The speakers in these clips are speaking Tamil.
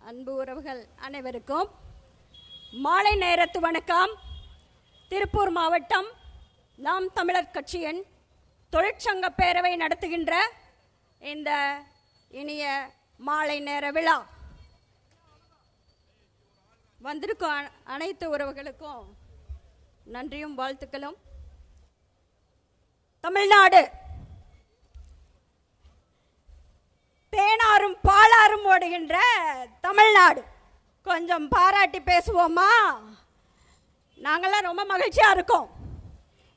அன்பு உறவுகள் அனைவருக்கும் மாலை நேரத்து வணக்கம். திருப்பூர் மாவட்டம் நாம் தமிழர் கட்சியின் தொழிற்சங்க பேரவை நடத்துகின்ற இந்த இனிய மாலை நேர விழா வந்திருக்கும் அனைத்து உறவுகளுக்கும் நன்றியும் வாழ்த்துக்களும். தமிழ்நாடு தேனாரும் பாலாரும் ஓடுகின்ற தமிழ்நாடு. கொஞ்சம் பாராட்டி பேசுவோமா? நாங்கள்லாம் ரொம்ப மகிழ்ச்சியாக இருக்கோம்.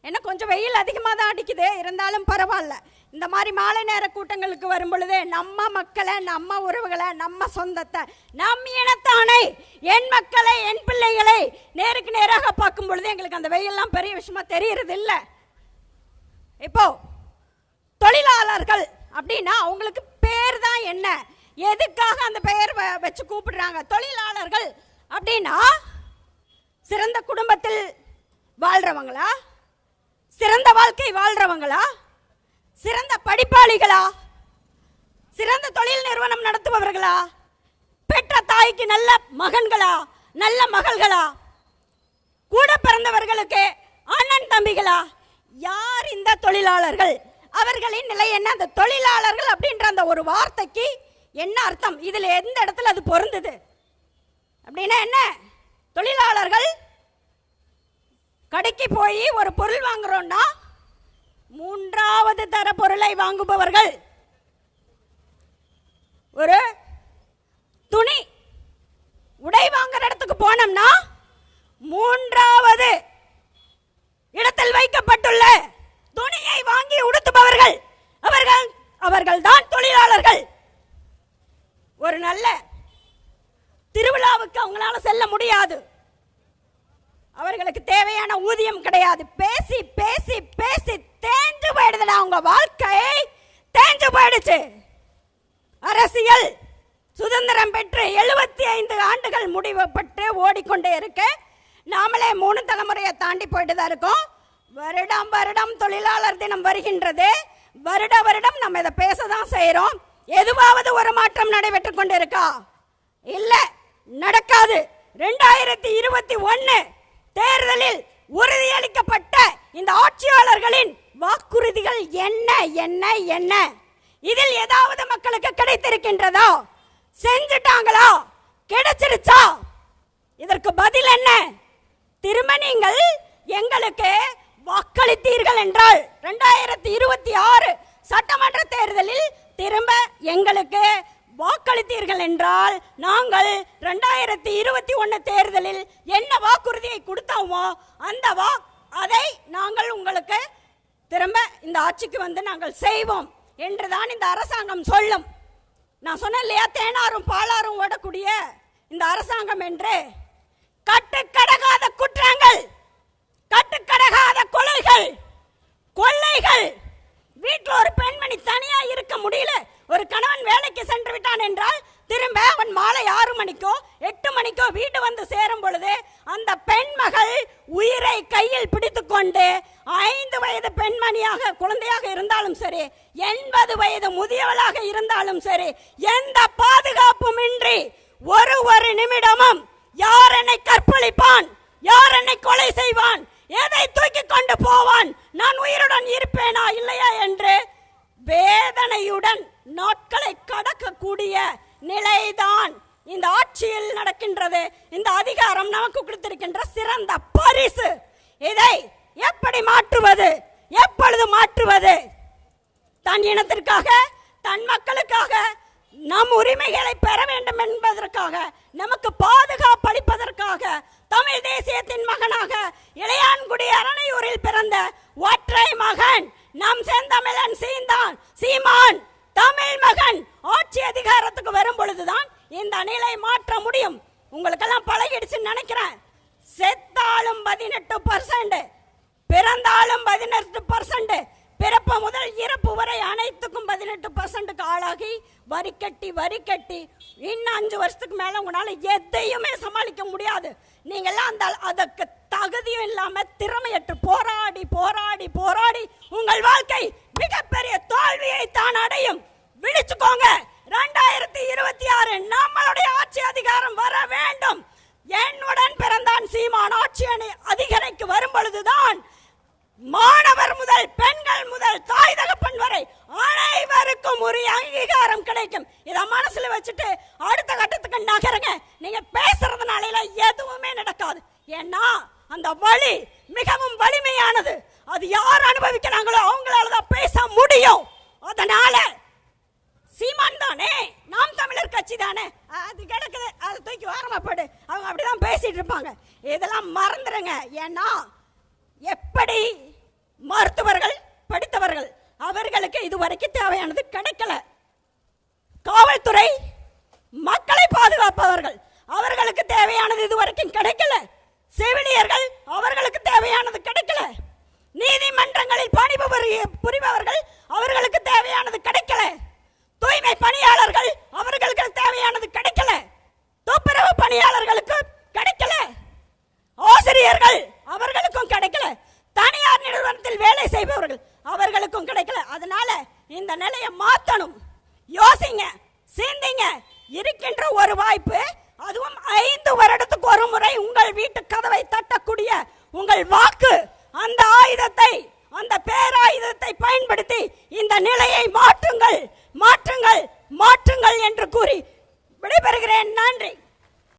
ஏன்னா கொஞ்சம் வெயில் அதிகமாக தான் அடிக்குது, இருந்தாலும் பரவாயில்ல. இந்த மாதிரி மாலை நேர கூட்டங்களுக்கு வரும் பொழுது நம்ம மக்களை, நம்ம உறவுகளை, நம்ம சொந்தத்தை, நம் இனத்தானை, என் மக்களை, என் பிள்ளைகளை நேருக்கு நேராக பார்க்கும் பொழுது எங்களுக்கு அந்த வெயிலெல்லாம் பெரிய விஷயமா தெரியறது இல்லை. இப்போ தொழிலாளர்கள் அப்படின்னா அவங்களுக்கு பேர் தான் என்ன, எதுக்காக அந்த பெயர் வச்சு கூப்பிடுறாங்க? தொழிலாளர்கள் அப்படின்னா சிறந்த குடும்பத்தில் வாழ்றவங்களா, சிறந்த வாழ்க்கை வாழ்றவங்களா, சிறந்த படிப்பாளிகளா, சிறந்த தொழில் நிறுவனம் நடத்துபவர்களா, பெற்ற தாய்க்கு நல்ல மகன்களா, நல்ல மகள்களா, கூட பிறந்தவர்களுக்கு அண்ணன் தம்பிகளா? யார் இந்த தொழிலாளர்கள்? அவர்களின் நிலை என்ன? அந்த தொழிலாளர்கள் அப்படின்ற அந்த ஒரு வார்த்தைக்கு என்ன அர்த்தம்? இதில் எந்த இடத்துல அது பொருந்தது அப்படின்னா என்ன? தொழிலாளர்கள் கடைக்கு போய் ஒரு பொருள் வாங்குறோம்னா மூன்றாவது தர பொருளை வாங்குபவர்கள். ஒரு துணி உடை வாங்குற இடத்துக்கு போனோம்னா மூன்றாவது இடத்தில் வைக்கப்பட்டுள்ள துணியை வாங்கி உடுத்துபவர்கள் அவர்கள் தான் தொழிலாளர்கள். ஒரு நல்ல திருவிழாவுக்கு அவங்களால செல்ல முடியாது, அவர்களுக்கு தேவையான ஊதியம் கிடையாது. பேசி பேசி பேசி தேஞ்சு போயிடுதுடா, அவங்க வாழ்க்கை தேஞ்சு போயிடுச்சு. அரசியல் சுதந்திரம் பெற்று 75 ஆண்டுகள் முடிவுபட்டு ஓடிக்கொண்டே இருக்கு. நாமளே 3 தலைமுறையை தாண்டி போயிட்டு தான் இருக்கோம். வருடம் வருடம் தொழிலாளர் தினம் வருகின்றது. வருட வருடம் நம்ம இதை பேசதான் செய்யறோம். எதுவாவது ஒரு மாற்றம் நடைபெற்று கொண்டு இருக்கா? இல்ல, நடக்காது. 2021 தேர்தலில் உறுதியளிக்கப்பட்ட இந்த ஆட்சியாளர்களின் வாக்குறுதிகள் என்ன என்ன என்ன? இதில் ஏதாவது மக்களுக்கு கிடைத்திருக்கின்றதா? செஞ்சுட்டாங்களா? கிடைச்சிருச்சா? இதற்கு பதில் என்ன? திரும்ப நீங்கள் எங்களுக்கு வாக்களித்தீர்கள் என்றால் 2026 சட்டமன்ற தேர்தலில் திரும்ப எங்களுக்கு வாக்களித்தீர்கள் என்றால் நாங்கள் 2021 தேர்தலில் என்ன வாக்குறுதியை கொடுத்தோமோ அதை நாங்கள் உங்களுக்கு திரும்ப இந்த ஆட்சிக்கு வந்து நாங்கள் செய்வோம் என்றுதான் இந்த அரசாங்கம் சொல்லும். நான் சொன்னேன் இல்லையா, தேனாரும் பாலாரும் ஓடக்கூடிய இந்த அரசாங்கம் என்று. கட்டுக்கடகாத குற்றங்கள், கட்டுக்கடகாத கொள்ளைகள். வீட்டில் ஒரு பெண்மணி தனியா இருக்க முடியல, ஒரு கணவன் வேலைக்கு சென்று விட்டான் என்றால் திரும்ப அவன் மாலை 6 மணிக்கோ 8 மணிக்கோ வீடு வந்து சேரும் பொழுது அந்த பெண்மகள் உயிரை கையில் பிடித்துக் கொண்டு 5 வயது பெண்மணியாக குழந்தையாக இருந்தாலும் சரி, 80 வயது முதியவளாக இருந்தாலும் சரி, எந்த பாதுகாப்பும் இன்றி ஒரு நிமிடமும் யார் என்னை கற்பழிப்பான், யார் என்னை கொலை செய்வான், எதை தூக்கி கொண்டு போவான், நான் உயிருடன் இருப்பேனா இல்லையா என்று வேதனையுடன் நாட்களை கடக்கக்கூடிய நிலைதான் இந்த ஆட்சியில் நடக்கின்றது. இந்த அதிகாரம் நமக்கு கொடுத்திருக்கின்ற சிறந்த பரிசு. இதை எப்படி மாற்றுவது, எப்பொழுது மாற்றுவது? தன் இனத்திற்காக, தன் மக்களுக்காக, நம் உரிமைகளை பெற வேண்டும் என்பதற்காக, நமக்கு பாதுகாப்பு அளிப்பதற்காக, தமிழ் தேசியத்தின் மகனாக இளையான்குடி அரணையூரில் பிறந்த ஒற்றை மகன் நம் செந்தமிழன் சீமான் தமிழ் மகன் ஆட்சி அதிகாரத்துக்கு வரும் பொழுதுதான் இந்த நிலை மாற்ற முடியும். உங்களுக்கெல்லாம் பழகிடுச்சுன்னு நினைக்கிறேன். செத்தாலும் 18%, பிறந்தாலும் 18%, பிறப்பு முதல் இறப்பு வரை அனைத்துக்கும் 18% ஆளாகி வரி கட்டி இன்னும் 5 வருஷத்துக்கு மேல உங்களால எதையுமே சமாளிக்க முடியாது. நீங்கெல்லாம் அதற்கு தகுதியும் இல்லாம திறமையற்று போராடி போராடி போராடி உங்கள் வாழ்க்கை மிகப்பெரிய தோல்வியை தான் அடையும். விழிச்சுக்கோங்க. 2026 நம்மளுடைய ஆட்சி அதிகாரம் அவர்களுக்கும் ஒரு அங்கீகாரம் கிடைக்கும். இதை மனசுல வச்சுட்டு அடுத்த கட்டத்துக்கு நகருங்க. நீங்க பேசுறதுனால எதுவுமே நடக்காது. ஏன்னா அந்த வலி மிகவும் வலிமையானது. அது யார் அனுபவிக்கிறாங்களோ அவங்களால தான் பேச முடியும். அதனால சீமான் தானே, நாம் தமிழர் கட்சி தானே, அது கிடக்குது, அதை தூக்கி வாரமா போடு. அவங்க அப்படிதான் பேசிட்டு இருப்பாங்க. இதெல்லாம் மறந்துடுங்க. ஏன்னா எப்படி மருத்துவர்கள் படித்தவர்கள் அவர்களுக்கு இதுவரைக்கும் தேவையானது கிடைக்கல. காவல்துறை மக்களை பாதுகாப்பவர்கள் அவர்களுக்கு தேவையானது இதுவரைக்கும் கிடைக்கல. செவிலியர்கள் அவர்களுக்கு தேவையானது கிடைக்கல. நீதிமன்றங்களில் புரிபவர்கள் அவர்களுக்கு தேவையானது கிடைக்கல. தூய்மை பணியாளர்கள் அவர்களுக்கு தேவையானது கிடைக்கல. துப்புரவு பணியாளர்களுக்கு கிடைக்கல. ஆசிரியர்கள் அவர்களுக்கும் கிடைக்கல. தனியார் நிறுவனத்தில் வேலை செய்பவர்கள் அவர்களுக்கும் கிடைக்கல. அதனால இந்த நிலையை மாற்றணும். யோசிங்க, சிந்திங்க. இருக்கின்ற ஒரு வாய்ப்பு, அதுவும் 5 வருடத்துக்கு ஒரு முறை உங்கள் வீட்டு கதவை தட்டக்கூடிய உங்கள் வாக்கு, அந்த ஆயுதத்தை, அந்த பேராயுதத்தை பயன்படுத்தி இந்த நிலையை மாற்றுங்கள், மாற்றுங்கள், மாற்றுங்கள் என்று கூறி விடைபெறுகிறேன். நன்றி.